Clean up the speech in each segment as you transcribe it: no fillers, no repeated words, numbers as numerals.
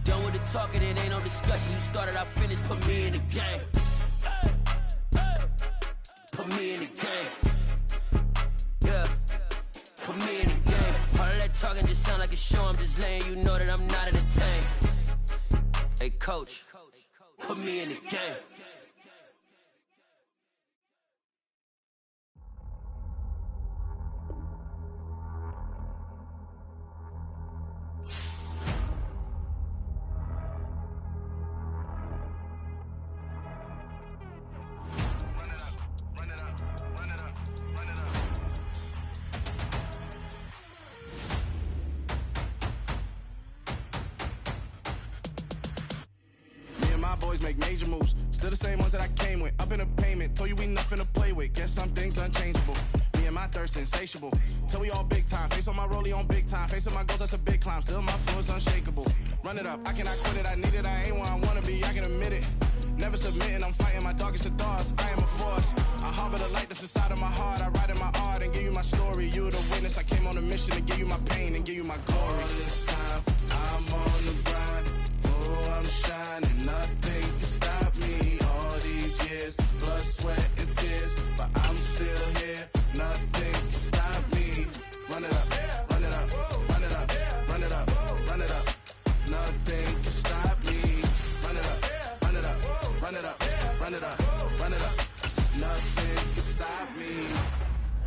Done with the talking, it ain't no discussion. You started, I finished, put me in the game. Put me in the game. Yeah, put me in the game. All of that talking just sound like a show. I'm just letting you know that I'm not entertained. Hey, coach, put me in the game. Boys make major moves, still the same ones that I came with. Up in a payment, told you we nothing to play with. Guess some things unchangeable. Me and my thirst insatiable. Till we all big time. Face on my rollie on big time. Facing my goals, that's a big climb. Still my flow is unshakable. Run it up, I cannot quit it. I need it, I ain't where I wanna be. I can admit it. Never submitting, I'm fighting my darkest of thoughts. I am a force. I harbor the light that's inside of my heart. I write in my art and give you my story. You the witness. I came on a mission to give you my pain and give you my glory. All this time, I'm on the grind. Oh, I'm shining, nothing can stop me. All these years, blood, sweat, and tears, but I'm still here. Nothing can stop me. Run it up, run it up, run it up, run it up, run it up. Nothing can stop me. Run it up, run it up, run it up, run it up, run it up. Nothing can stop me.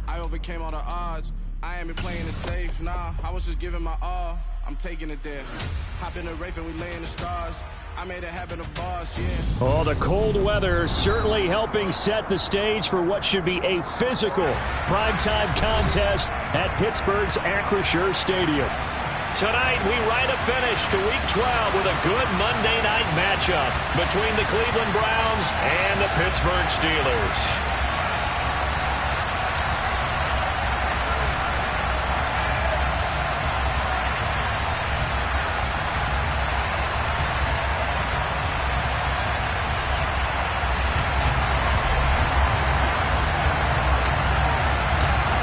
I overcame all the odds. I ain't been playing it safe, nah. I was just giving my all. I'm taking it there. Hop in the Wraith and we lay in the stars. I made it happen to boss, yeah. Oh, the cold weather certainly helping set the stage for what should be a physical primetime contest at Pittsburgh's Acrisure Stadium. Tonight, we write a finish to Week 12 with a good Monday night matchup between the Cleveland Browns and the Pittsburgh Steelers.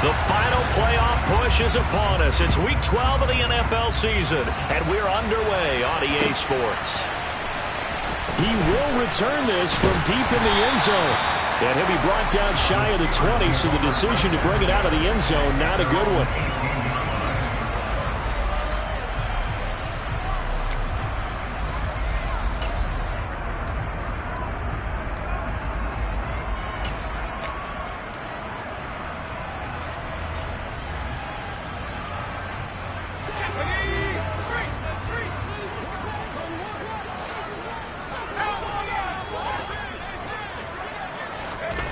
The final playoff push is upon us. It's Week 12 of the NFL season, and we're underway on EA Sports. He will return this from deep in the end zone. And he'll be brought down shy of the 20, so the decision to bring it out of the end zone, not a good one.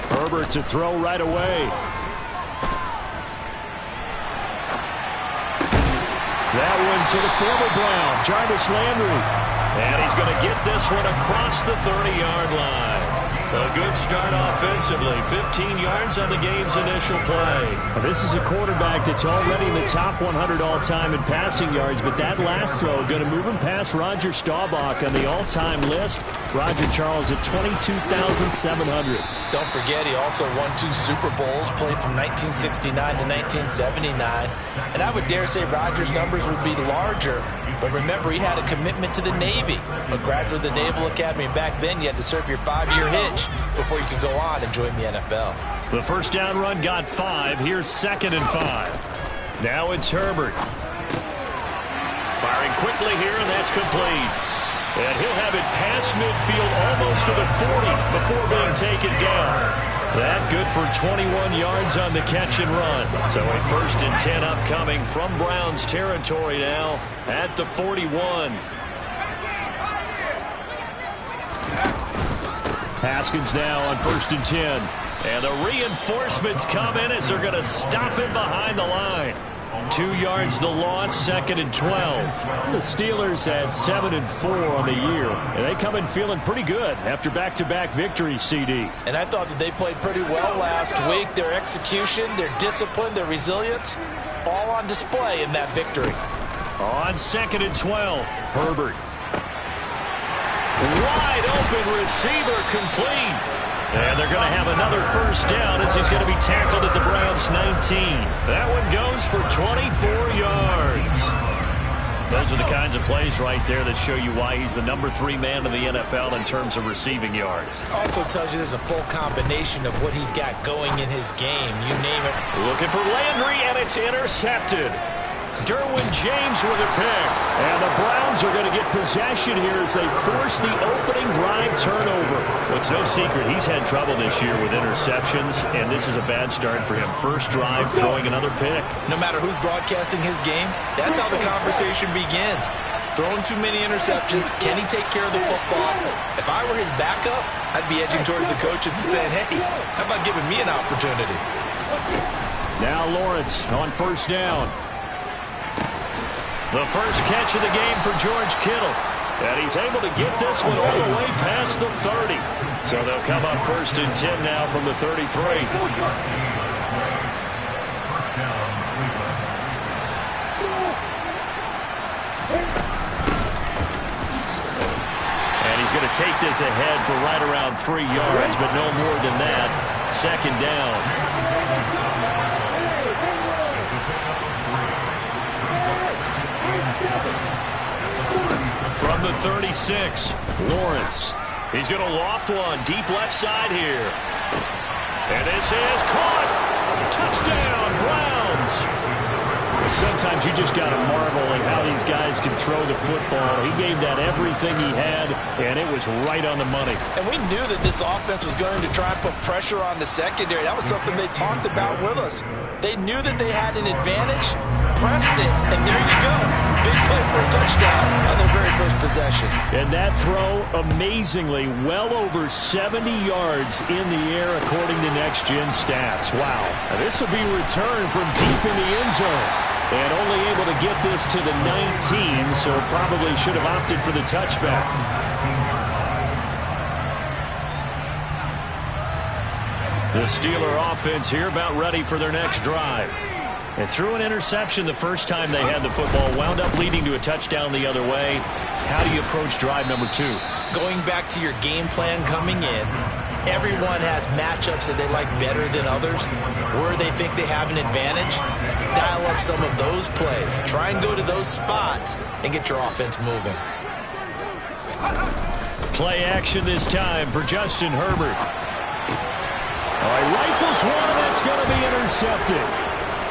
Herbert to throw right away. That one to the former Brown, Jarvis Landry. And he's going to get this one across the 30-yard line. A good start offensively. 15 yards on the game's initial play. This is a quarterback that's already in the top 100 all-time in passing yards, but that last throw going to move him past Roger Staubach on the all-time list. Roger Charles at 22,700. Don't forget, he also won 2 Super Bowls, played from 1969 to 1979. And I would dare say Roger's numbers would be larger. But remember, he had a commitment to the Navy, a graduate of the Naval Academy. Back then, you had to serve your 5-year hitch before you could go on and join the NFL. The first down run got 5. Here's 2nd and 5. Now it's Herbert. Firing quickly here, and that's complete. And he'll have it past midfield almost to the 40 before being taken down. That good for 21 yards on the catch and run. So a 1st and 10 upcoming from Browns territory now at the 41. Haskins now on 1st and 10. And the reinforcements come in as they're going to stop him behind the line. 2 yards the loss, 2nd and 12. The Steelers had 7 and 4 on the year, and they come in feeling pretty good after back-to-back victories, CD. And I thought that they played pretty well last week. Their execution, their discipline, their resilience, all on display in that victory. On 2nd and 12, Herbert. Wide open receiver, complete. And they're going to have another 1st down as he's going to be tackled at the Browns' 19. That one goes for 24 yards. Those are the kinds of plays right there that show you why he's the number 3 man in the NFL in terms of receiving yards. Also tells you there's a full combination of what he's got going in his game. You name it. Looking for Landry, and it's intercepted. Derwin James with a pick. And the Browns are going to get possession here as they force the opening drive turnover. Well, it's no secret he's had trouble this year with interceptions, and this is a bad start for him. First drive, throwing another pick. No matter who's broadcasting his game, that's how the conversation begins. Throwing too many interceptions. Can he take care of the football? If I were his backup, I'd be edging towards the coaches and saying, hey, how about giving me an opportunity? Now Lawrence on first down. The first catch of the game for George Kittle. And he's able to get this one all the way past the 30. So they'll come up first and 10 now from the 33. And he's going to take this ahead for right around 3 yards, but no more than that. Second down. From the 36, Lawrence. He's going to loft one deep left side here. And this is caught. Touchdown, Browns. Sometimes you just got to marvel at how these guys can throw the football. He gave that everything he had, and it was right on the money. And we knew that this offense was going to try and put pressure on the secondary. That was something they talked about with us. They knew that they had an advantage, pressed it, and there you go. Big play for a touchdown on their very first possession. And that throw, amazingly, well over 70 yards in the air according to Next Gen Stats. Wow. Now this will be returned from deep in the end zone. And only able to get this to the 19, so probably should have opted for the touchback. The Steeler offense here about ready for their next drive. And threw an interception the first time they had the football, wound up leading to a touchdown the other way. How do you approach drive number 2? Going back to your game plan coming in, everyone has matchups that they like better than others, where they think they have an advantage. Dial up some of those plays. Try and go to those spots and get your offense moving. Play action this time for Justin Herbert. All right, rifles one, that's going to be intercepted.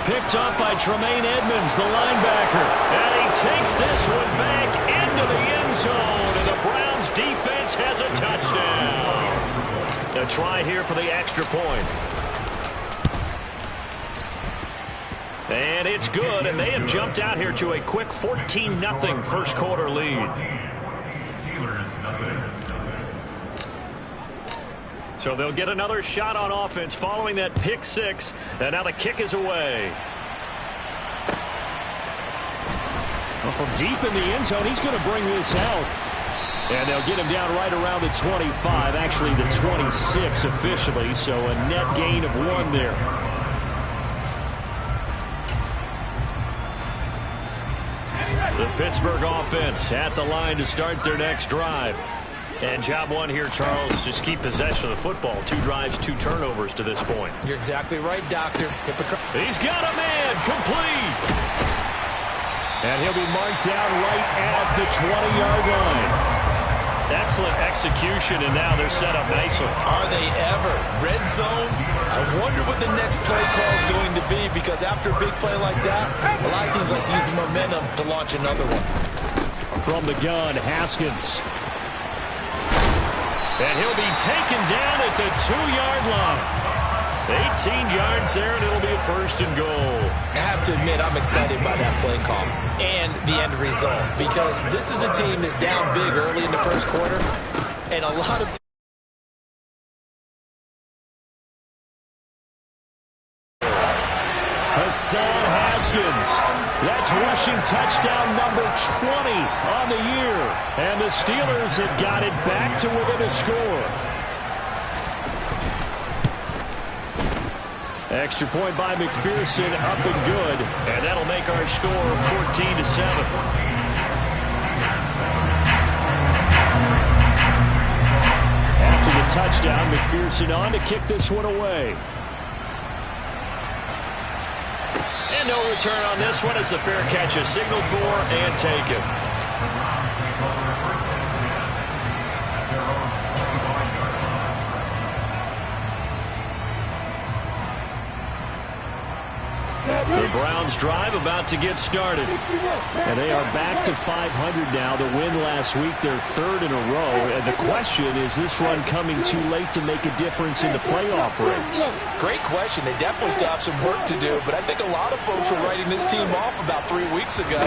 Picked up by Tremaine Edmonds, the linebacker. And he takes this one back into the end zone, and the Browns defense has a touchdown. A try here for the extra point. And it's good, and they have jumped out here to a quick 14-0 first quarter lead. So they'll get another shot on offense following that pick 6, and now the kick is away. Well, from deep in the end zone, he's going to bring this out. And they'll get him down right around the 25, actually the 26 officially, so a net gain of 1 there. The Pittsburgh offense at the line to start their next drive. And job 1 here, Charles, just keep possession of the football. 2 drives, 2 turnovers to this point. You're exactly right, Doctor. He's got a man, complete. And he'll be marked down right at the 20-yard line. Excellent execution, and now they're set up nicely. Are they ever? Red zone? I wonder what the next play call is going to be, because after a big play like that, a lot of teams like to use the momentum to launch another one. From the gun, Haskins. And he'll be taken down at the 2-yard line. 18 yards there, and it'll be a first and goal. I have to admit, I'm excited by that play call and the end result, because this is a team that's down big early in the first quarter, and a lot of Hassan Haskins. That's rushing touchdown number 20 on the year. And the Steelers have got it back to within a score. Extra point by McPherson, up and good. And that'll make our score 14-7. After the touchdown, McPherson on to kick this one away. And no return on this one as the fair catch is signaled for and taken. The Browns drive about to get started. And they are back to 500 now. The win last week, their third in a row. And the question is this run coming too late to make a difference in the playoff race? Great question. They definitely still have some work to do, but I think a lot of folks were writing this team off about 3 weeks ago,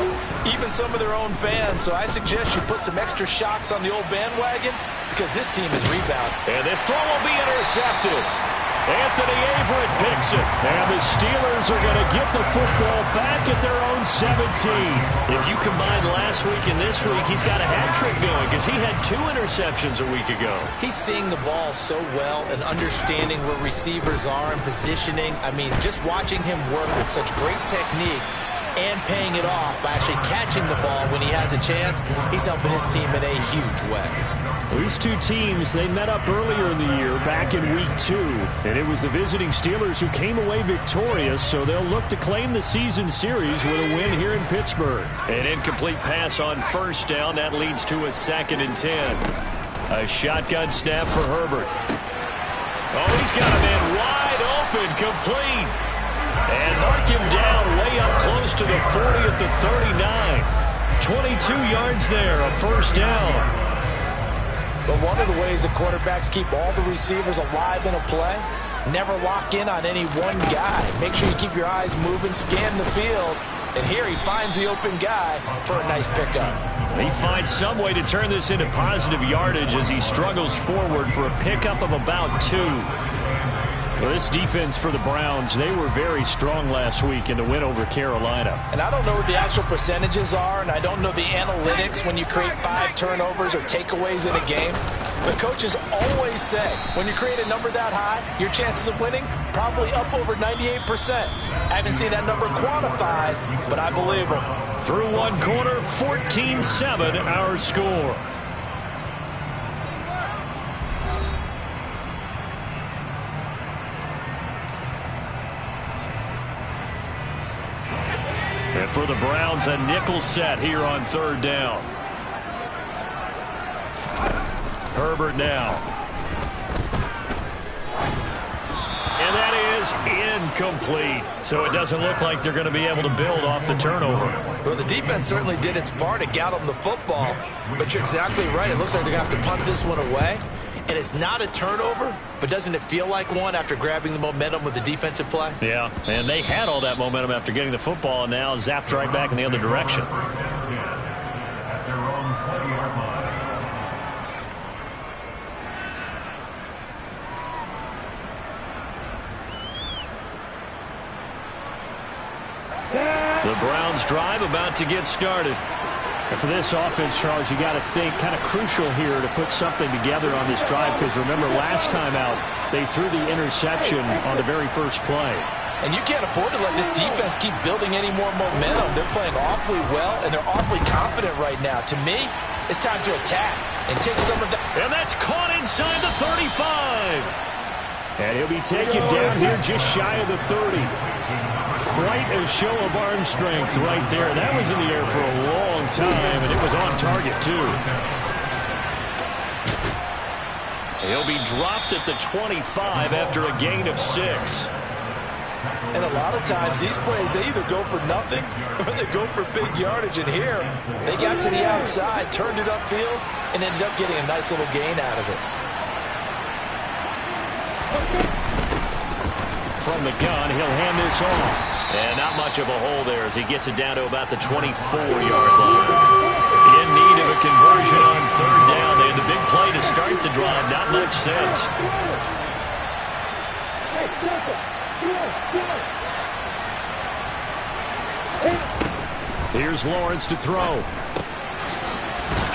even some of their own fans. So I suggest you put some extra shocks on the old bandwagon because this team is rebounding. And this throw will be intercepted. Anthony Averett picks it. And the Steelers are going to get the football back at their own 17. If you combine last week and this week, he's got a hat trick going because he had 2 interceptions a week ago. He's seeing the ball so well and understanding where receivers are and positioning. I mean, just watching him work with such great technique and paying it off by actually catching the ball when he has a chance, he's helping his team in a huge way. These two teams, they met up earlier in the year, back in week 2. And it was the visiting Steelers who came away victorious, so they'll look to claim the season series with a win here in Pittsburgh. An incomplete pass on first down. That leads to a 2nd and 10. A shotgun snap for Herbert. Oh, he's got a man wide open, complete. And knock him down way up close to the 40 at the 39. 22 yards there, a first down. But one of the ways that quarterbacks keep all the receivers alive in a play, never lock in on any one guy. Make sure you keep your eyes moving, scan the field. And here he finds the open guy for a nice pickup. He finds some way to turn this into positive yardage as he struggles forward for a pickup of about 2. Well, this defense for the Browns, they were very strong last week in the win over Carolina. And I don't know what the actual percentages are, and I don't know the analytics when you create 5 turnovers or takeaways in a game. But coaches always say, when you create a number that high, your chances of winning probably up over 98%. I haven't seen that number quantified, but I believe them. Through one quarter, 14-7 our score. And for the Browns, a nickel set here on 3rd down. Herbert now. And that is incomplete. So it doesn't look like they're going to be able to build off the turnover. Well, the defense certainly did its part to get them the football. But you're exactly right. It looks like they're going to have to punt this one away. And it's not a turnover, but doesn't it feel like one after grabbing the momentum with the defensive play? Yeah, and they had all that momentum after getting the football and now zapped right back in the other direction. The Browns drive about to get started. And for this offense, Charles, you got to think kind of crucial here to put something together on this drive because remember last time out they threw the interception on the very first play. And you can't afford to let this defense keep building any more momentum. They're playing awfully well and they're awfully confident right now. To me, it's time to attack and take some of the... And that's caught inside the 35. And he'll be taken down here just shy of the 30. Quite a show of arm strength right there. That was in the air for a long time, and it was on target, too. He'll be dropped at the 25 after a gain of 6. And a lot of times, these plays, they either go for nothing or they go for big yardage. And here, they got to the outside, turned it upfield, and ended up getting a nice little gain out of it. From the gun, he'll hand this off. And not much of a hole there as he gets it down to about the 24-yard line. In need of a conversion on 3rd down. They had the big play to start the drive. Not much sense. Here's Lawrence to throw.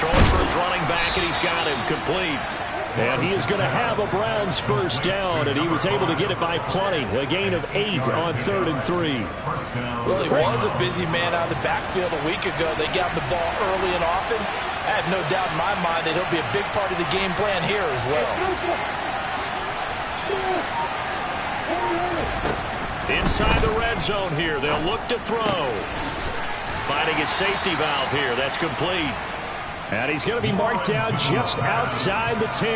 Throwing for his running back, and he's got him complete. And he is going to have a Browns first down, and he was able to get it by plenty. A gain of 8 on 3rd and 3. Well, he was a busy man out of the backfield a week ago. They got him the ball early and often. I have no doubt in my mind that he'll be a big part of the game plan here as well. Inside the red zone here. They'll look to throw. Finding his safety valve here. That's complete. And he's going to be marked down just outside the 10.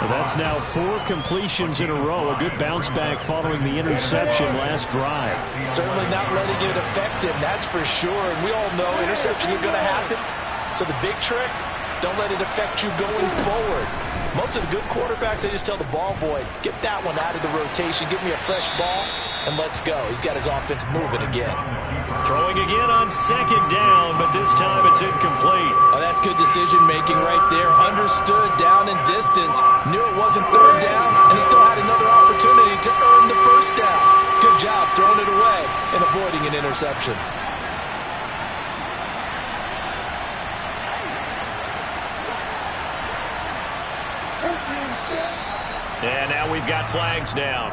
That's now 4 completions in a row. A good bounce back following the interception last drive. Certainly not letting it affect him, that's for sure. And we all know interceptions are going to happen. So the big trick, don't let it affect you going forward. Most of the good quarterbacks, they just tell the ball boy, get that one out of the rotation, give me a fresh ball, and let's go. He's got his offense moving again. Throwing again on second down, but this time it's incomplete. Oh, that's good decision-making right there. Understood down and distance. Knew it wasn't third down, and he still had another opportunity to earn the first down. Good job throwing it away and avoiding an interception. And now we've got flags down.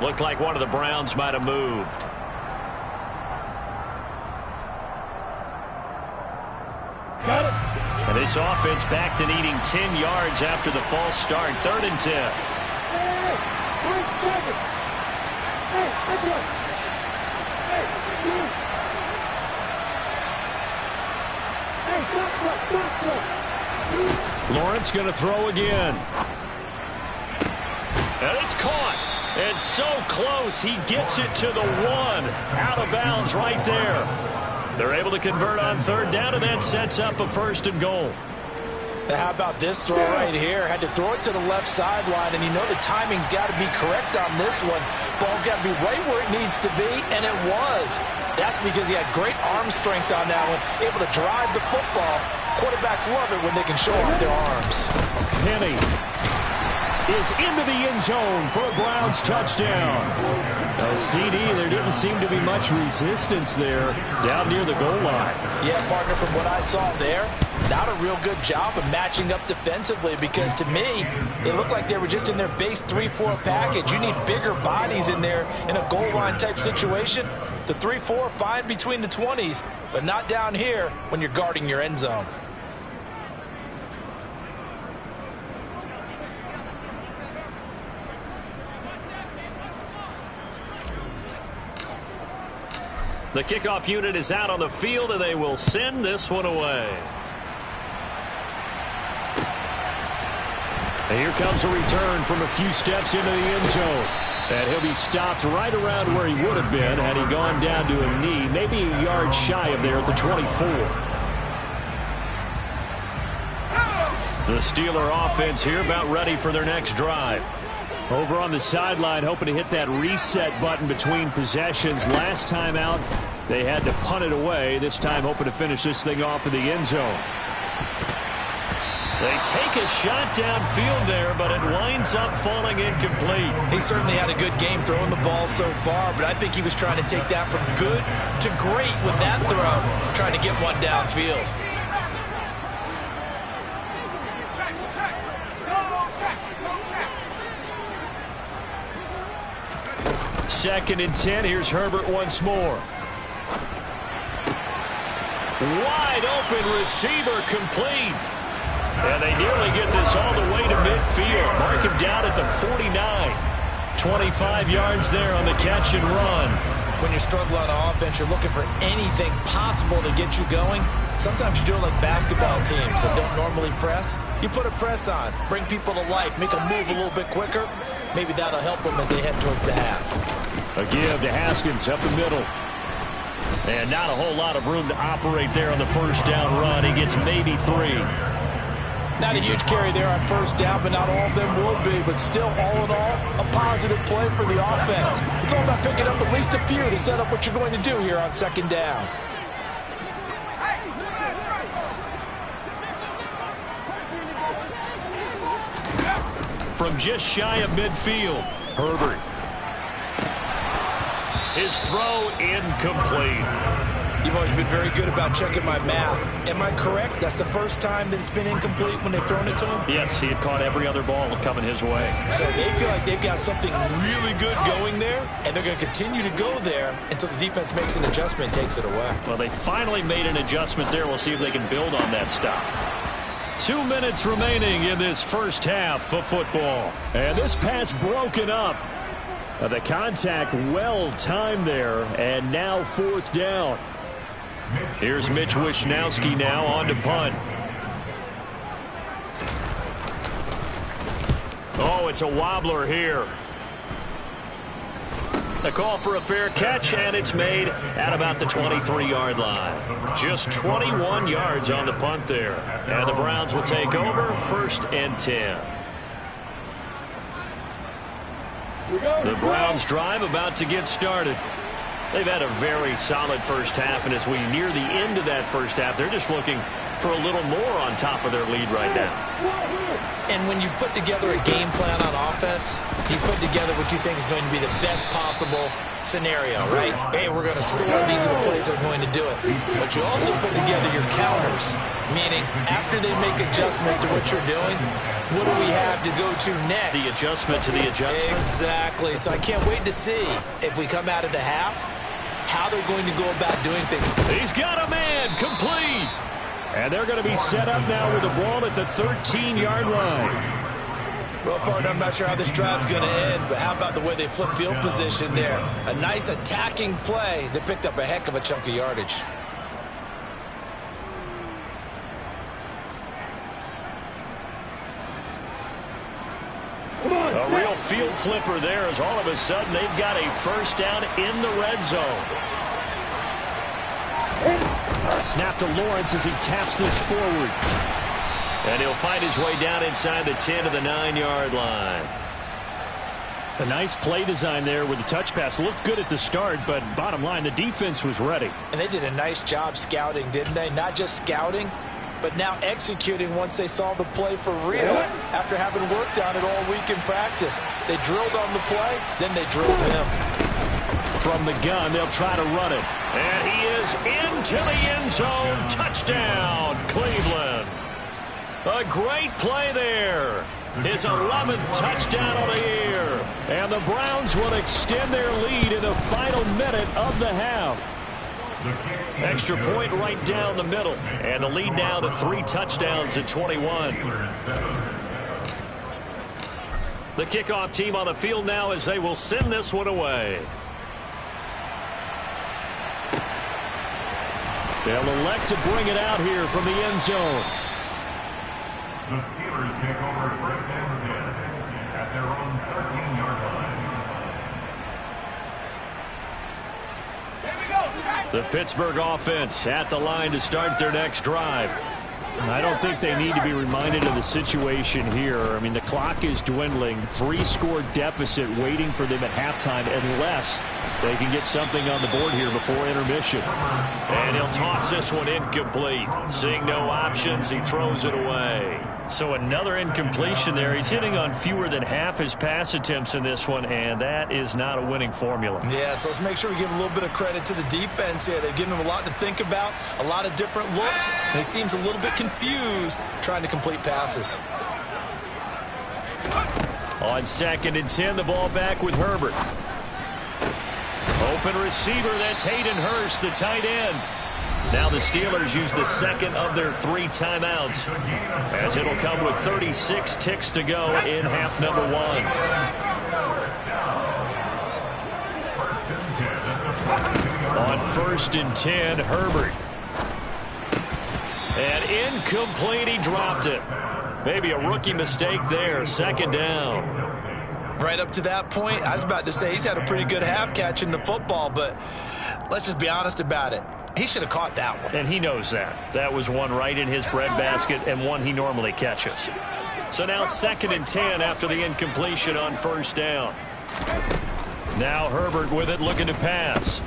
Looked like one of the Browns might have moved. And this offense back to needing 10 yards after the false start. 3rd and 10. Lawrence going to throw again. And it's caught. It's so close. He gets it to the 1. Out of bounds right there. They're able to convert on 3rd down, and that sets up a 1st and goal. Now how about this throw right here? Had to throw it to the left sideline, and you know the timing's got to be correct on this one. Ball's got to be right where it needs to be, and it was. That's because he had great arm strength on that one, able to drive the football. Quarterbacks love it when they can show off their arms. Penny is into the end zone for a Browns touchdown. No CD, there didn't seem to be much resistance there down near the goal line. Yeah, partner, from what I saw there, not a real good job of matching up defensively, because to me, they looked like they were just in their base 3-4 package. You need bigger bodies in there in a goal line type situation. The 3-4 fine between the 20s, but not down here when you're guarding your end zone. The kickoff unit is out on the field, and they will send this one away. And here comes a return from a few steps into the end zone. And he'll be stopped right around where he would have been had he gone down to a knee, maybe a yard shy of there at the 24. The Steeler offense here about ready for their next drive. Over on the sideline, hoping to hit that reset button between possessions. Last time out, they had to punt it away. This time, hoping to finish this thing off in the end zone. They take a shot downfield there, but it winds up falling incomplete. He certainly had a good game throwing the ball so far, but I think he was trying to take that from good to great with that throw, trying to get one downfield. 2nd and 10. Here's Herbert once more. Wide open receiver, complete. And they nearly get this all the way to midfield. Mark him down at the 49. 25 yards there on the catch and run. When you're struggling on offense, you're looking for anything possible to get you going. Sometimes you do it like basketball teams that don't normally press. You put a press on, bring people to life, make them move a little bit quicker. Maybe that'll help them as they head towards the half. A give to Haskins up the middle. And not a whole lot of room to operate there on the first down run. He gets maybe 3. Not a huge carry there on first down, but not all of them will be. But still, all in all, a positive play for the offense. It's all about picking up at least a few to set up what you're going to do here on 2nd down. From just shy of midfield, Herbert. His throw incomplete. You've always been very good about checking my math. Am I correct? That's the first time that it's been incomplete when they've thrown it to him? Yes, he had caught every other ball coming his way. So they feel like they've got something really good going there, and they're going to continue to go there until the defense makes an adjustment and takes it away. Well, they finally made an adjustment there. We'll see if they can build on that stop. 2 minutes remaining in this first half of football. And this pass broken up. The contact well timed there, and now 4th down. Here's Mitch Wishnowsky now on to punt. Oh, it's a wobbler here. A call for a fair catch, and it's made at about the 23-yard line. Just 21 yards on the punt there. And the Browns will take over 1st and 10. The Browns drive about to get started. They've had a very solid first half, and as we near the end of that first half, they're just looking for a little more on top of their lead right now. And when you put together a game plan on offense, you put together what you think is going to be the best possible scenario, right? Hey, we're going to score. These are the plays that are going to do it. But you also put together your counters, meaning after they make adjustments to what you're doing, what do we have to go to next? The adjustment to the adjustment. Exactly. So I can't wait to see if we come out of the half, how they're going to go about doing things. He's got a man complete. And they're going to be set up now with the ball at the 13-yard line. Well, partner, I'm not sure how this drive's going to end, but how about the way they flip field position there? A nice attacking play that picked up a heck of a chunk of yardage. A real field flipper there as all of a sudden they've got a first down in the red zone. Snap to Lawrence as he taps this forward. And he'll find his way down inside the 10 to the 9-yard line. A nice play design there with the touch pass. Looked good at the start, but bottom line, the defense was ready. And they did a nice job scouting, didn't they? Not just scouting, but now executing once they saw the play for real after having worked on it all week in practice. They drilled on the play, then they drilled him. From the gun, they'll try to run it. And he is into the end zone. Touchdown, Cleveland. A great play there. His 11th touchdown of the year. And the Browns will extend their lead in the final minute of the half. Extra point right down the middle. And the lead now to 3 touchdowns at 21. The kickoff team on the field now as they will send this one away. They'll elect to bring it out here from the end zone. The Steelers take over 1st and 10 at their own 13-yard line. The Pittsburgh offense at the line to start their next drive. I don't think they need to be reminded of the situation here. I mean, the clock is dwindling. 3-score deficit waiting for them at halftime unless they can get something on the board here before intermission. And he'll toss this one incomplete. Seeing no options, he throws it away. So another incompletion there. He's hitting on fewer than half his pass attempts in this one, and that is not a winning formula. Yeah, so let's make sure we give a little bit of credit to the defense here. They've given him a lot to think about, a lot of different looks, and he seems a little bit confused trying to complete passes. On 2nd and 10, the ball back with Herbert. Open receiver, that's Hayden Hurst, the tight end. Now the Steelers use the 2nd of their 3 timeouts, as it'll come with 36 ticks to go in half number 1. On 1st and 10, Herbert. And incomplete, he dropped it. Maybe a rookie mistake there, 2nd down. Right up to that point, I was about to say he's had a pretty good half catching the football, but let's just be honest about it. He should have caught that one. And he knows that. That was one right in his breadbasket and one he normally catches. So now 2nd and 10 after the incompletion on 1st down. Now Herbert with it, looking to pass.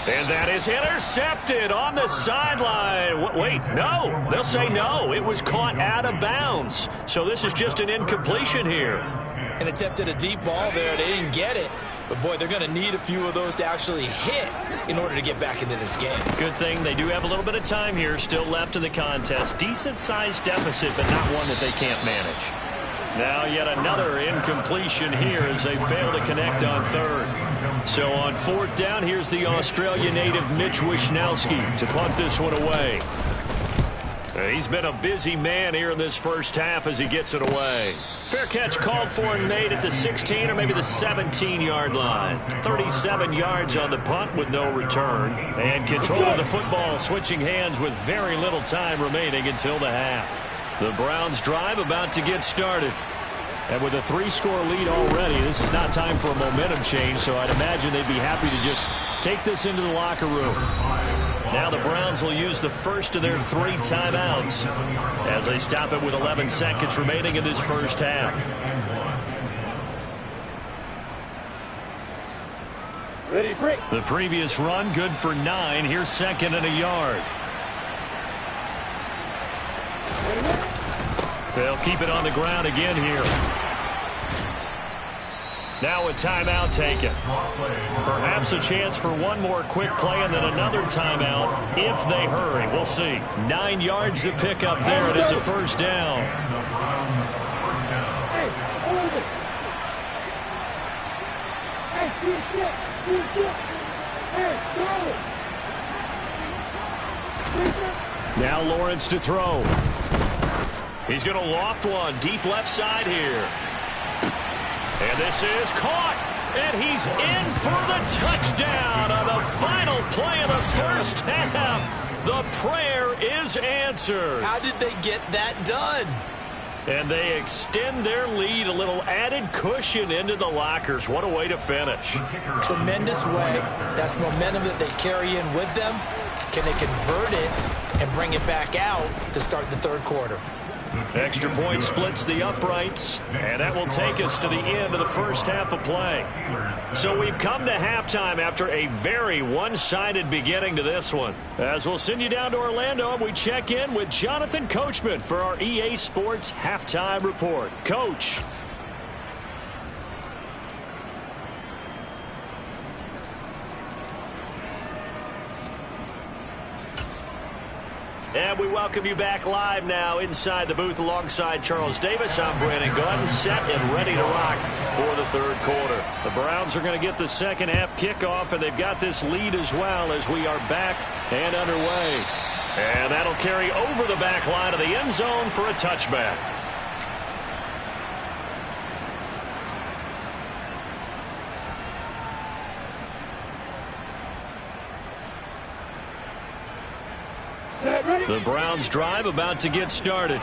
And that is intercepted on the sideline. Wait, no. They'll say no. It was caught out of bounds. So this is just an incompletion here. And attempted a deep ball there. They didn't get it. But, boy, they're going to need a few of those to actually hit in order to get back into this game. Good thing they do have a little bit of time here still left in the contest. Decent-sized deficit, but not one that they can't manage. Now yet another incompletion here as they fail to connect on 3rd. So on 4th down, here's the Australia native Mitch Wishnowsky to punt this one away. He's been a busy man here in this first half as he gets it away. Fair catch called for and made at the 16 or maybe the 17-yard line. 37 yards on the punt with no return. And control of the football switching hands with very little time remaining until the half. The Browns drive about to get started. And with a 3-score lead already, this is not time for a momentum change, so I'd imagine they'd be happy to just take this into the locker room. Now the Browns will use the first of their 3 timeouts as they stop it with 11 seconds remaining in this first half. Ready, break. The previous run good for 9. Here's 2nd and a yard. They'll keep it on the ground again here. Now a timeout taken. Perhaps a chance for one more quick play and then another timeout if they hurry. We'll see. 9 yards to pick up there, and it's a first down. Now Lawrence to throw. He's going to loft one deep left side here. And this is caught. And he's in for the touchdown on the final play of the first half. The prayer is answered. How did they get that done? And they extend their lead, a little added cushion into the lockers. What a way to finish. Tremendous way. That's momentum that they carry in with them. Can they convert it and bring it back out to start the third quarter? Extra point splits the uprights, and that will take us to the end of the first half of play. So we've come to halftime after a very one-sided beginning to this one. As we'll send you down to Orlando, we check in with Jonathan Coachman for our EA Sports Halftime Report. Coach. And we welcome you back live now inside the booth alongside Charles Davis. I'm Brandon Gordon, set and ready to rock for the third quarter. The Browns are going to get the second half kickoff, and they've got this lead as well as we are back and underway. And that'll carry over the back line of the end zone for a touchback. The Browns drive about to get started.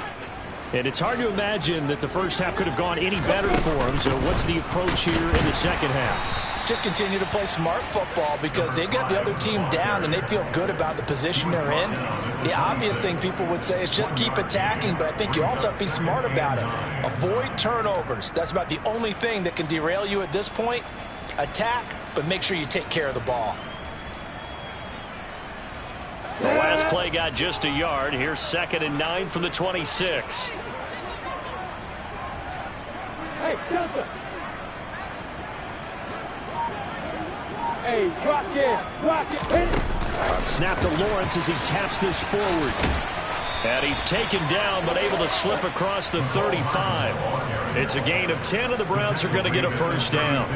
And it's hard to imagine that the first half could have gone any better for them. So what's the approach here in the second half? Just continue to play smart football because they got the other team down and they feel good about the position they're in. The obvious thing people would say is just keep attacking, but I think you also have to be smart about it. Avoid turnovers. That's about the only thing that can derail you at this point. Attack, but make sure you take care of the ball. The last play got just a yard. Here's 2nd and 9 from the 26. Hey, Delta. Hey, drop it, hit it. Snap to Lawrence as he taps this forward. And he's taken down, but able to slip across the 35. It's a gain of 10, and the Browns are going to get a first down.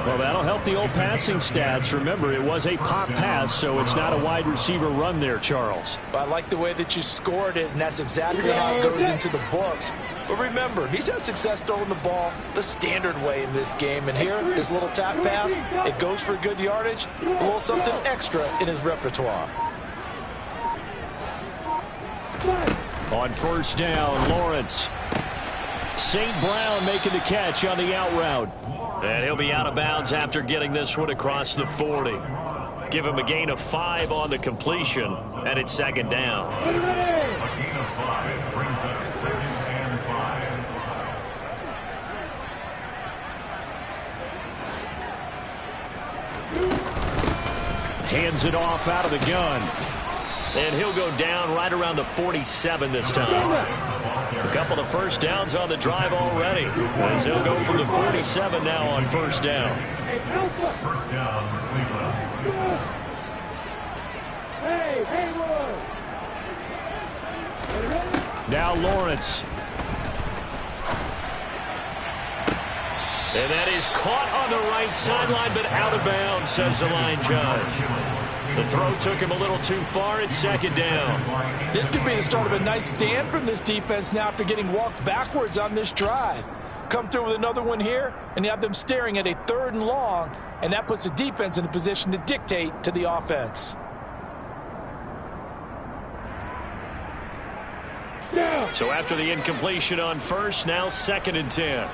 Well, that'll help the old passing stats. Remember, it was a pop pass, so it's not a wide receiver run there, Charles. I like the way that you scored it, and that's exactly how it goes into the books. But remember, he's had success throwing the ball the standard way in this game. And here, this little tap pass, it goes for good yardage, a little something extra in his repertoire. On first down, Lawrence. St. Brown making the catch on the out route. And he'll be out of bounds after getting this one across the 40. Give him a gain of 5 on the completion, and it's 2nd down. A gain of 5 brings up 2nd and 5. Hands it off out of the gun. And he'll go down right around the 47 this time. A couple of first downs on the drive already, as he'll go from the 47 now on first down. First down for Cleveland. Now Lawrence. And that is caught on the right sideline, but out of bounds, says the line judge. The throw took him a little too far. It's second down. This could be the start of a nice stand from this defense now after getting walked backwards on this drive. Come through with another one here, and you have them staring at a 3rd and long, and that puts the defense in a position to dictate to the offense. So after the incompletion on first, now 2nd and 10.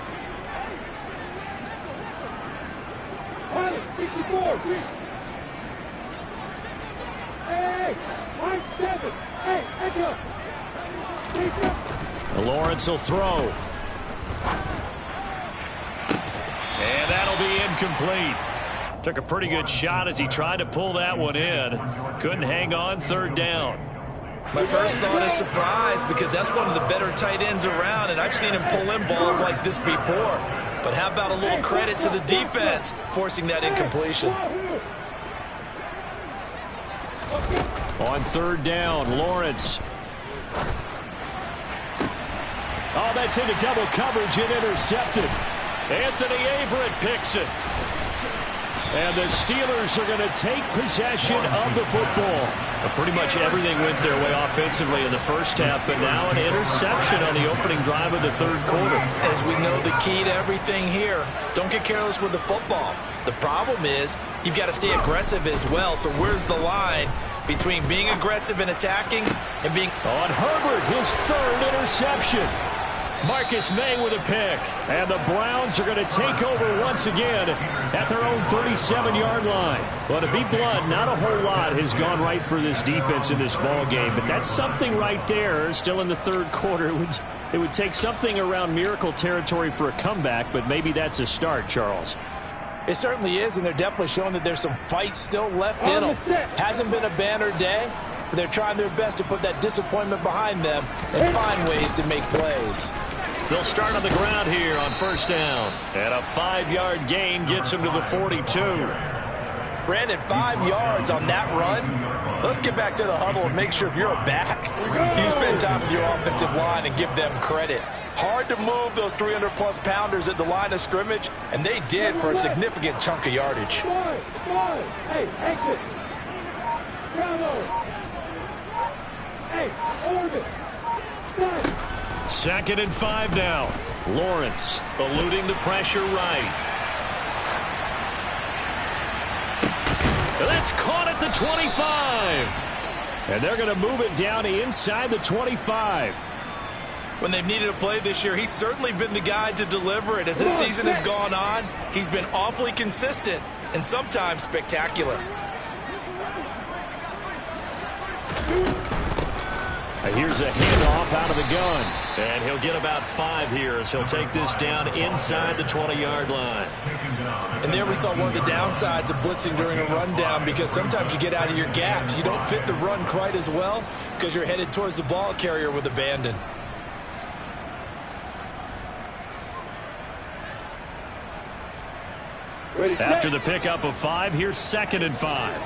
Lawrence will throw. And that'll be incomplete. Took a pretty good shot as he tried to pull that one in. Couldn't hang on, 3rd down. My first thought is surprise because that's one of the better tight ends around, and I've seen him pull in balls like this before. But how about a little credit to the defense forcing that incompletion? On 3rd down, Lawrence. Oh, that's into double coverage and intercepted. Anthony Averett picks it. And the Steelers are going to take possession of the football. Pretty much everything went their way offensively in the first half, but now an interception on the opening drive of the 3rd quarter. As we know, the key to everything here, don't get careless with the football. The problem is you've got to stay aggressive as well. So where's the line between being aggressive and attacking and being... On Herbert, his 3rd interception. Marcus May with a pick. And the Browns are going to take over once again at their own 37-yard line. Well, to be blunt, not a whole lot has gone right for this defense in this ball game, but that's something right there. Still in the 3rd quarter. It would take something around miracle territory for a comeback, but maybe that's a start, Charles. It certainly is, and they're definitely showing that there's some fight still left in them. Hasn't been a banner day, but they're trying their best to put that disappointment behind them and find ways to make plays. They'll start on the ground here on 1st down. And a 5-yard gain gets them to the 42. Brandon, 5 yards on that run. Let's get back to the huddle and make sure if you're a back, you spend time with your offensive line and give them credit. Hard to move those 300-plus pounders at the line of scrimmage, and they did for a significant chunk of yardage. Hey, exit. Hey, Orbit. 2nd and 5 now. Lawrence eluding the pressure right. That's caught at the 25. And they're going to move it down inside the 25. When they've needed a play this year, he's certainly been the guy to deliver it. As this season has gone on, he's been awfully consistent and sometimes spectacular. Here's a handoff out of the gun. And he'll get about 5 here as he'll take this down inside the 20-yard line. And there we saw one of the downsides of blitzing during a rundown, because sometimes you get out of your gaps. You don't fit the run quite as well because you're headed towards the ball carrier with abandon. After the pickup of 5, here's 2nd and 5.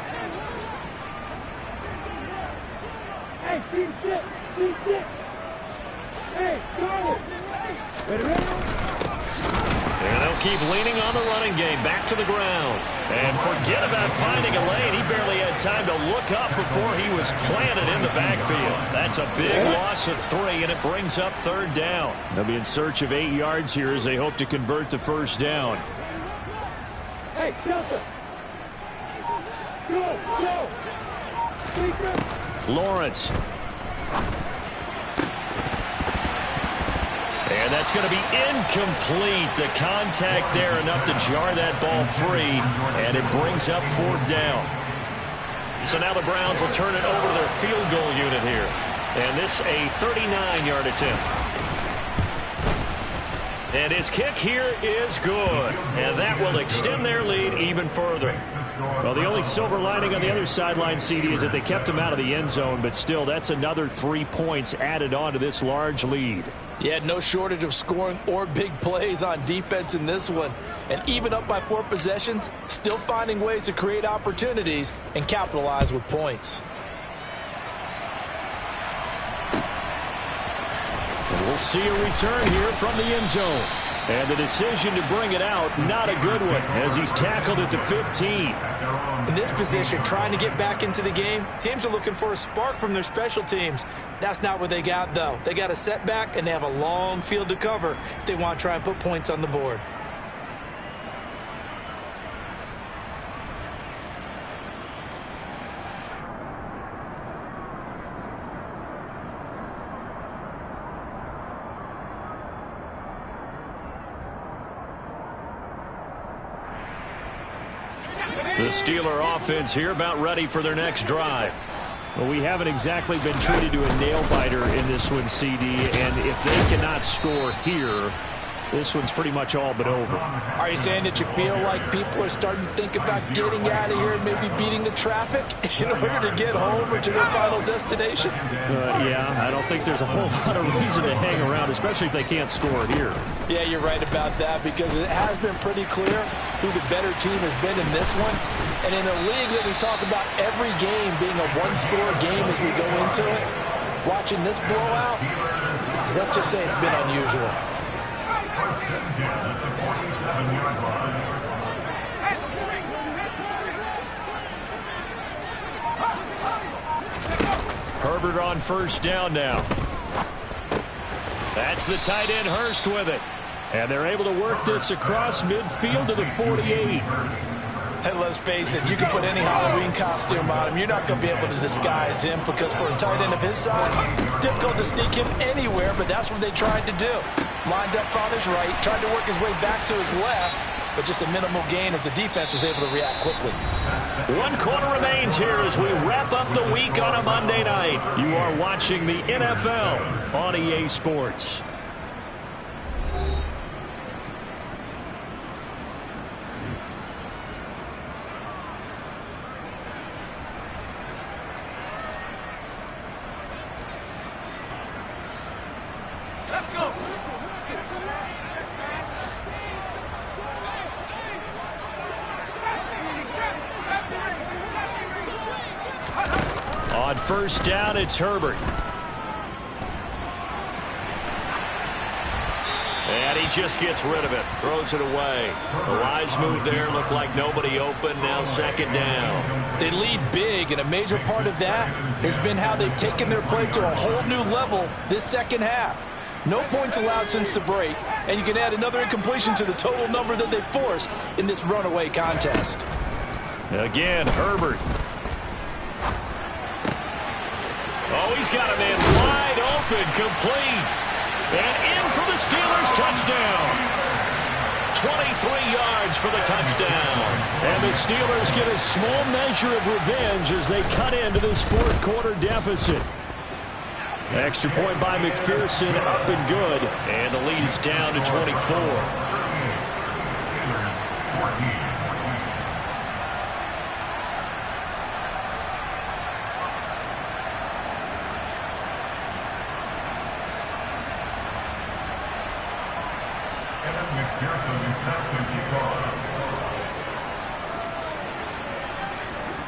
Hey, keep sit. Hey, Charlie. Ready? And they'll keep leaning on the running game. Back to the ground. And forget about finding a lane. He barely had time to look up before he was planted in the backfield. That's a big loss of 3, and it brings up 3rd down. They'll be in search of 8 yards here as they hope to convert the 1st down. Hey, Delta. Go. Lawrence. And that's going to be incomplete. The contact there enough to jar that ball free, and it brings up 4th down. So now the Browns will turn it over to their field goal unit here. And this a 39-yard attempt. And his kick here is good. And that will extend their lead even further. Well, the only silver lining on the other sideline, CD, is that they kept him out of the end zone. But still, that's another 3 points added on to this large lead. Yeah, no shortage of scoring or big plays on defense in this one. And even up by 4 possessions, still finding ways to create opportunities and capitalize with points. And we'll see a return here from the end zone. And the decision to bring it out, not a good one, as he's tackled at the 15. In this position, trying to get back into the game, teams are looking for a spark from their special teams. That's not what they got, though. They got a setback, and they have a long field to cover if they want to try and put points on the board. The Steeler offense here about ready for their next drive. Well, we haven't exactly been treated to a nail-biter in this one, CD, and if they cannot score here, this one's pretty much all but over. Are you saying that you feel like people are starting to think about getting out of here and maybe beating the traffic in order to get home or to their final destination? Yeah, I don't think there's a whole lot of reason to hang around, especially if they can't score here. Yeah, you're right about that, because it has been pretty clear who the better team has been in this one. And in a league that we talk about every game being a one-score game as we go into it, watching this blowout, let's just say it's been unusual. First and 10 at the 47-yard line. Herbert on first down now. That's the tight end Hurst with it. And they're able to work this across midfield to the 48. And let's face it, you can put any Halloween costume on him. You're not going to be able to disguise him, because for a tight end of his size, difficult to sneak him anywhere, but that's what they tried to do. Lined up on his right, tried to work his way back to his left, but just a minimal gain as the defense was able to react quickly. 1 quarter remains here as we wrap up the week on a Monday night. You are watching the NFL on EA Sports. On first down, it's Herbert. And he just gets rid of it. Throws it away. A wise move there. Looked like nobody open. Now second down. They lead big, and a major part of that has been how they've taken their play to a whole new level this second half. No points allowed since the break, and you can add another incompletion to the total number that they forced in this runaway contest. Again, Herbert. Oh, he's got a man wide open, complete. And in for the Steelers touchdown. 23 yards for the touchdown. And the Steelers get a small measure of revenge as they cut into this fourth quarter deficit. Extra point by McPherson, up and good. And the lead is down to 24.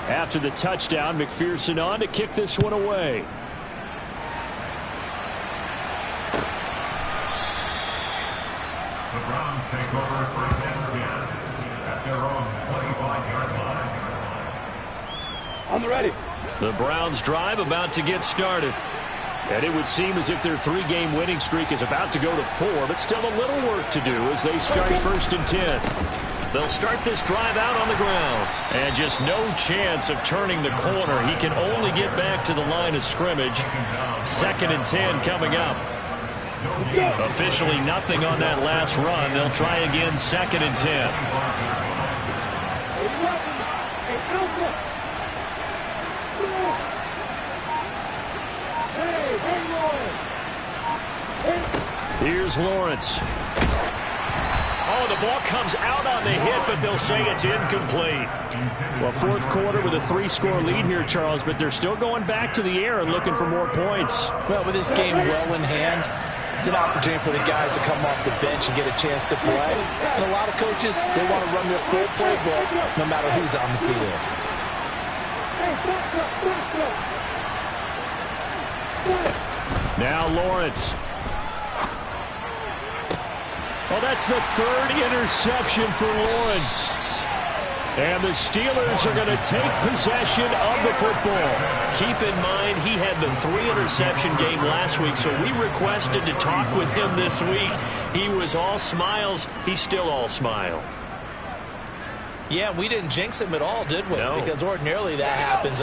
After the touchdown, McPherson on to kick this one away. The Browns take over first and 10 at their own 25-yard line. On the ready. The Browns drive about to get started. And it would seem as if their 3-game winning streak is about to go to 4, but still a little work to do as they start first and 10. They'll start this drive out on the ground. And just no chance of turning the corner. He can only get back to the line of scrimmage. Second and 10 coming up. Officially nothing on that last run. They'll try again second and 10. Here's Lawrence. Oh, the ball comes out on the hit, but they'll say it's incomplete. Well, fourth quarter with a 3-score lead here, Charles, but they're still going back to the air and looking for more points. Well, with this game well in hand, it's an opportunity for the guys to come off the bench and get a chance to play. And a lot of coaches, they want to run their full playbook no matter who's on the field. Now Lawrence. Well, that's the 3rd interception for Lawrence. And the Steelers are going to take possession of the football. Keep in mind, he had the 3-interception game last week, so we requested to talk with him this week. He was all smiles. He's still all smile. Yeah, we didn't jinx him at all, did we? No. Because ordinarily that happens.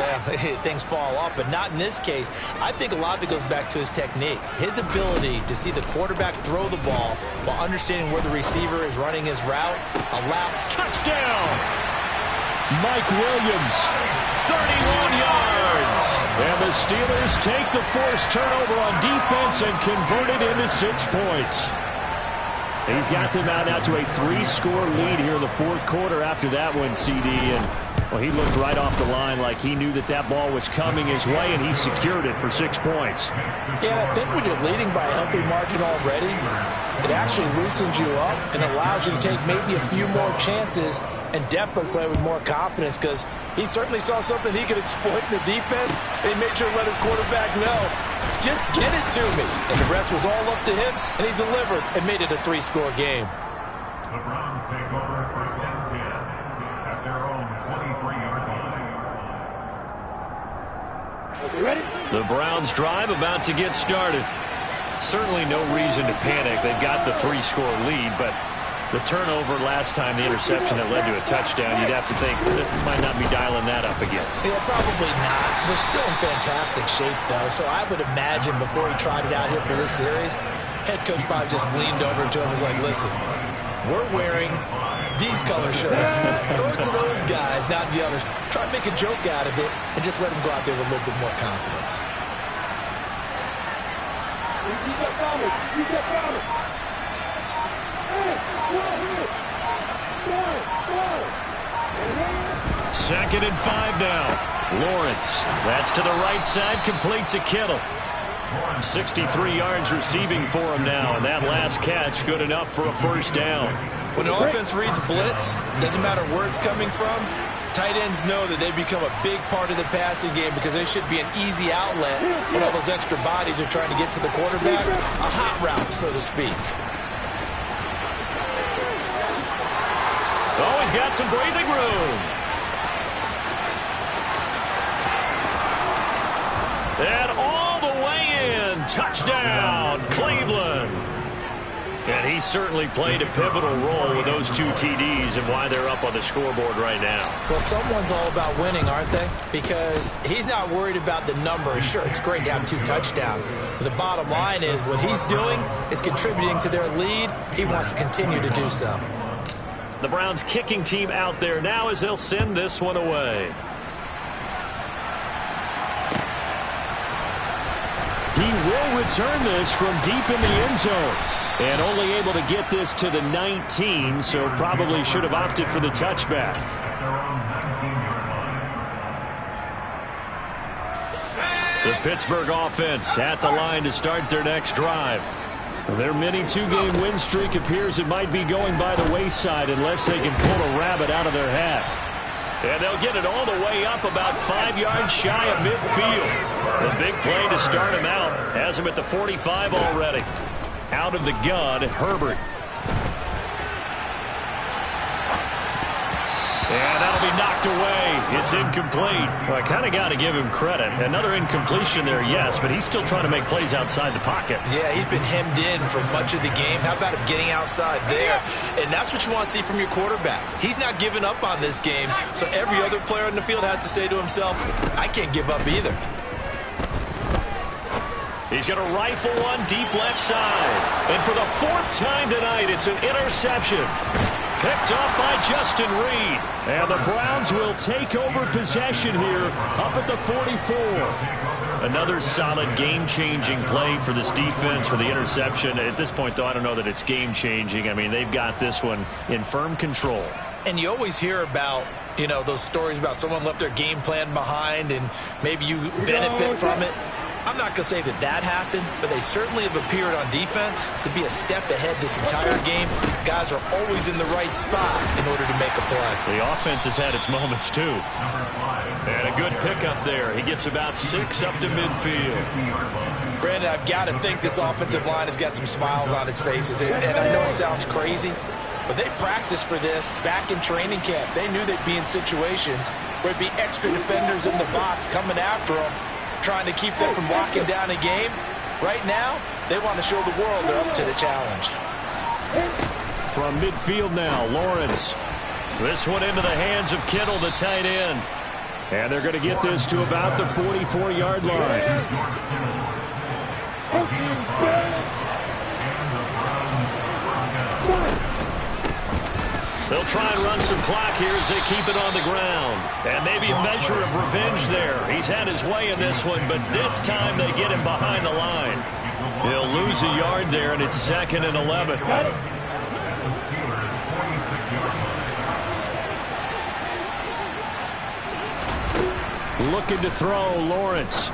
Things fall off, but not in this case. I think a lot of it goes back to his technique. His ability to see the quarterback throw the ball while understanding where the receiver is running his route. Touchdown! Mike Williams, 31 yards. And the Steelers take the forced turnover on defense and convert it into 6 points. He's got them out now to a 3-score lead here in the fourth quarter after that one, CD. And, well, he looked right off the line like he knew that that ball was coming his way, and he secured it for 6 points. Yeah, I think when you're leading by a healthy margin already, it actually loosens you up and allows you to take maybe a few more chances and definitely play with more confidence, because he certainly saw something he could exploit in the defense, and he made sure to let his quarterback know, just get it to me. And the rest was all up to him, and he delivered and made it a 3-score game. The Browns take over first and 10 at their own 23-yard line. Okay, ready? The Browns drive about to get started. Certainly no reason to panic. They've got the 3-score lead, but the turnover last time, the interception that led to a touchdown, you'd have to think that might not be dialing that up again. Yeah, probably not. They're still in fantastic shape, though, so I would imagine before he tried it out here for this series, head coach probably just leaned over to him and was like, listen, we're wearing these color shirts. Throw it to those guys, not the others. Try to make a joke out of it and just let him go out there with a little bit more confidence. You got problems. You got problems. Hey, go ahead. Go. 2nd and 5 now. Lawrence, that's to the right side, complete to Kittle. 63 yards receiving for him now, and that last catch good enough for a first down. When the offense reads blitz, doesn't matter where it's coming from, tight ends know that they become a big part of the passing game because they should be an easy outlet when all those extra bodies are trying to get to the quarterback. A hot route, so to speak. Oh, he's got some breathing room. And all the way in. Touchdown, Cleveland. And he certainly played a pivotal role with those 2 TDs and why they're up on the scoreboard right now. Well, someone's all about winning, aren't they? Because he's not worried about the number. Sure, it's great to have 2 touchdowns. But the bottom line is what he's doing is contributing to their lead. He wants to continue to do so. The Browns kicking team out there now as they'll send this one away. He will return this from deep in the end zone. And only able to get this to the 19, so probably should have opted for the touchback. The Pittsburgh offense at the line to start their next drive. Their mini 2-game win streak appears it might be going by the wayside unless they can pull a rabbit out of their hat. And they'll get it all the way up about 5 yards shy of midfield. The big play to start him out has him at the 45 already. Out of the gun, Herbert. And that'll be knocked away. It's incomplete. Well, I kind of got to give him credit. Another incompletion there, yes, but he's still trying to make plays outside the pocket. Yeah, he's been hemmed in for much of the game. How about him getting outside there? And that's what you want to see from your quarterback. He's not giving up on this game, so every other player on the field has to say to himself, I can't give up either. He's going to rifle one deep left side. And for the 4th time tonight, it's an interception. Picked up by Justin Reed. And the Browns will take over possession here up at the 44. Another solid game-changing play for this defense for the interception. At this point, though, I don't know that it's game-changing. I mean, they've got this one in firm control. And you always hear about, you know, those stories about someone left their game plan behind and maybe you benefit from it. I'm not going to say that that happened, but they certainly have appeared on defense to be a step ahead this entire game. Guys are always in the right spot in order to make a play. The offense has had its moments, too. And a good pickup there. He gets about 6 up to midfield. Brandon, I've got to think this offensive line has got some smiles on its faces. And I know it sounds crazy, But they practiced for this back in training camp. They knew they'd be in situations where there'd be extra defenders in the box coming after them, trying to keep them from locking down a game. Right now, they want to show the world they're up to the challenge. From midfield now, Lawrence. This one into the hands of Kittle, the tight end. And they're going to get this to about the 44-yard line. They'll try and run some clock here as they keep it on the ground. And maybe a measure of revenge there. He's had his way in this one, but this time they get him behind the line. He'll lose a yard there, and it's 2nd and 11. Looking to throw, Lawrence.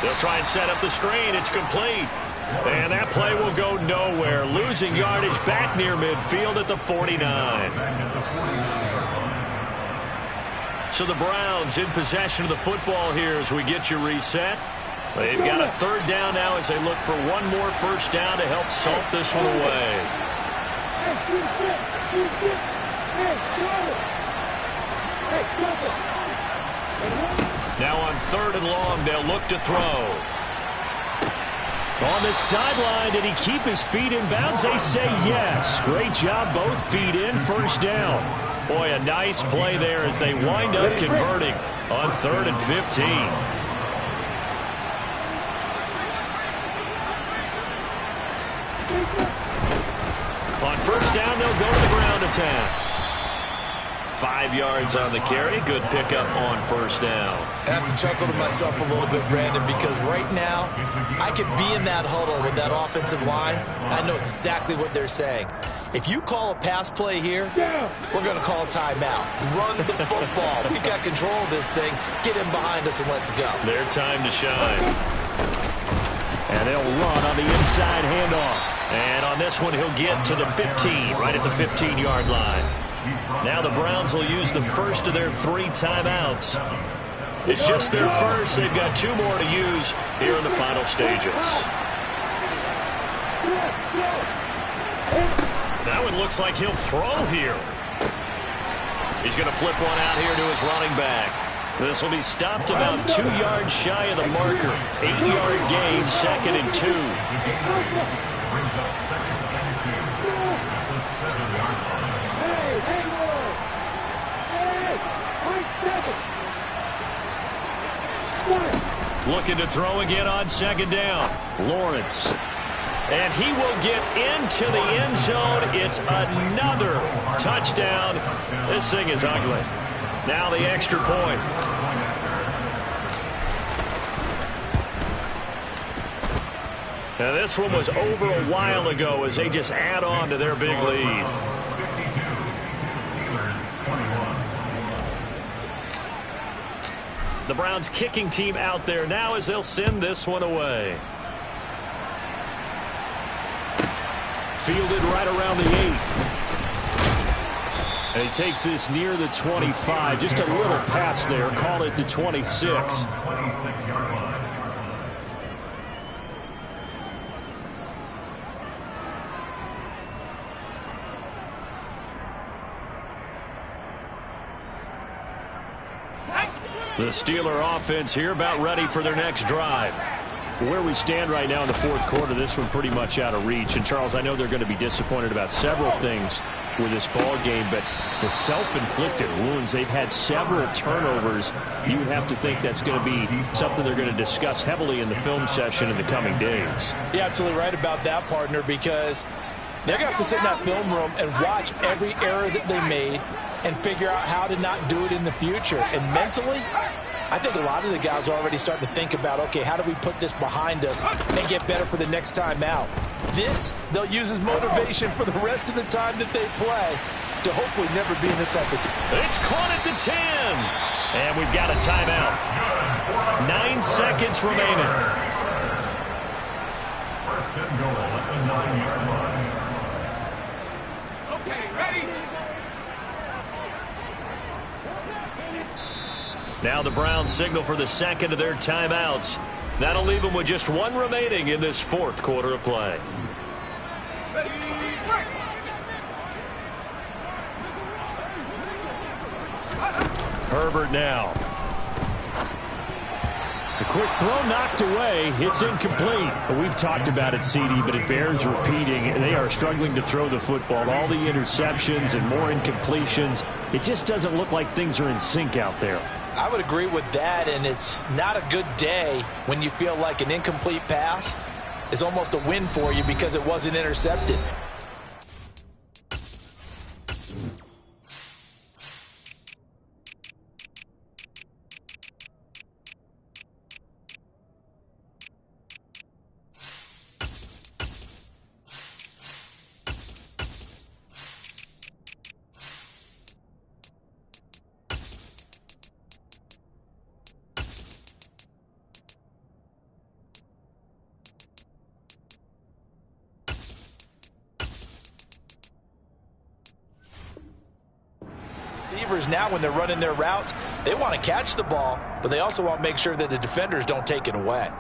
They'll try and set up the screen. It's complete. And that play will go nowhere. Losing yardage back near midfield at the 49. So the Browns in possession of the football here as we get you reset. They've got a 3rd down now as they look for one more first down to help salt this one away. Now on 3rd and long, they'll look to throw. On the sideline, did he keep his feet in bounds? They say yes. Great job, both feet in, first down. Boy, a nice play there as they wind up converting on 3rd and 15. On first down, they'll go to the ground attack. 5 yards on the carry. Good pickup on first down. I have to chuckle to myself a little bit, Brandon, because right now I could be in that huddle with that offensive line. I know exactly what they're saying. If you call a pass play here, we're going to call a timeout. Run the football. We've got control of this thing. Get him behind us and let's go. Their time to shine. And they'll run on the inside handoff. And on this one, he'll get to the 15, right at the 15-yard line. Now the Browns will use the first of their 3 timeouts. It's just their first. They've got 2 more to use here in the final stages. That one looks like he'll throw here. He's going to flip one out here to his running back. This will be stopped about 2 yards shy of the marker. 8-yard gain, 2nd and 2. Brings up 2nd and 2 at the 7-yard line. Looking to throw again on 2nd down. Lawrence. And he will get into the end zone. It's another touchdown. This thing is ugly. Now the extra point. Now this one was over a while ago as they just add on to their big lead. The Browns kicking team out there now as they'll send this one away. Fielded right around the 8. And he takes this near the 25. Just a little pass there. Call it the 26. The Steeler offense here about ready for their next drive. Where we stand right now in the 4th quarter, this one pretty much out of reach. And, Charles, I know they're going to be disappointed about several things with this ball game, but the self-inflicted wounds, they've had several turnovers. You would have to think that's going to be something they're going to discuss heavily in the film session in the coming days. You're absolutely right about that, partner, because they're going to have to sit in that film room and watch every error that they made and figure out how to not do it in the future. And mentally, I think a lot of the guys are already starting to think about, okay, how do we put this behind us and get better for the next time out? This, they'll use as motivation for the rest of the time that they play to hopefully never be in this type of situation. It's caught at the 10. And we've got a timeout. 9 seconds remaining. First and goal at the 9-yard line. Okay, ready? Now the Browns signal for the 2nd of their timeouts. That'll leave them with just 1 remaining in this 4th quarter of play. Herbert now. The quick throw knocked away. It's incomplete. We've talked about it, CD, but it bears repeating. They are struggling to throw the football. All the interceptions and more incompletions. It just doesn't look like things are in sync out there. I would agree with that, and it's not a good day when you feel like an incomplete pass is almost a win for you because it wasn't intercepted. Receivers now, when they're running their routes, they want to catch the ball, but they also want to make sure that the defenders don't take it away.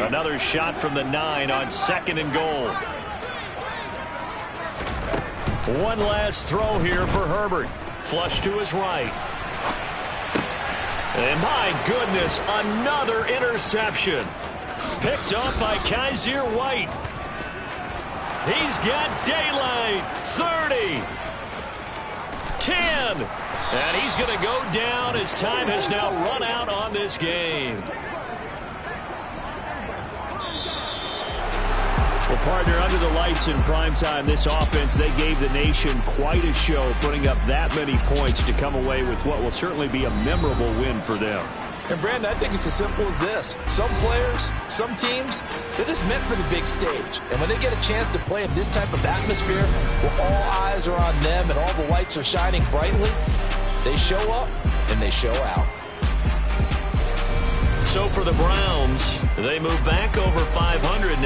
Another shot from the 9 on 2nd and goal. One last throw here for Herbert. Flush to his right. And my goodness, another interception. Picked up by Kaiser White. He's got daylight. 30. 10. And he's going to go down as time has now run out on this game. Well, partner, under the lights in primetime, this offense, they gave the nation quite a show, putting up that many points to come away with what will certainly be a memorable win for them. And, Brandon, I think it's as simple as this. Some players, some teams, they're just meant for the big stage. And when they get a chance to play in this type of atmosphere where all eyes are on them and all the lights are shining brightly, they show up and they show out. So for the Browns, they move back over 500 now.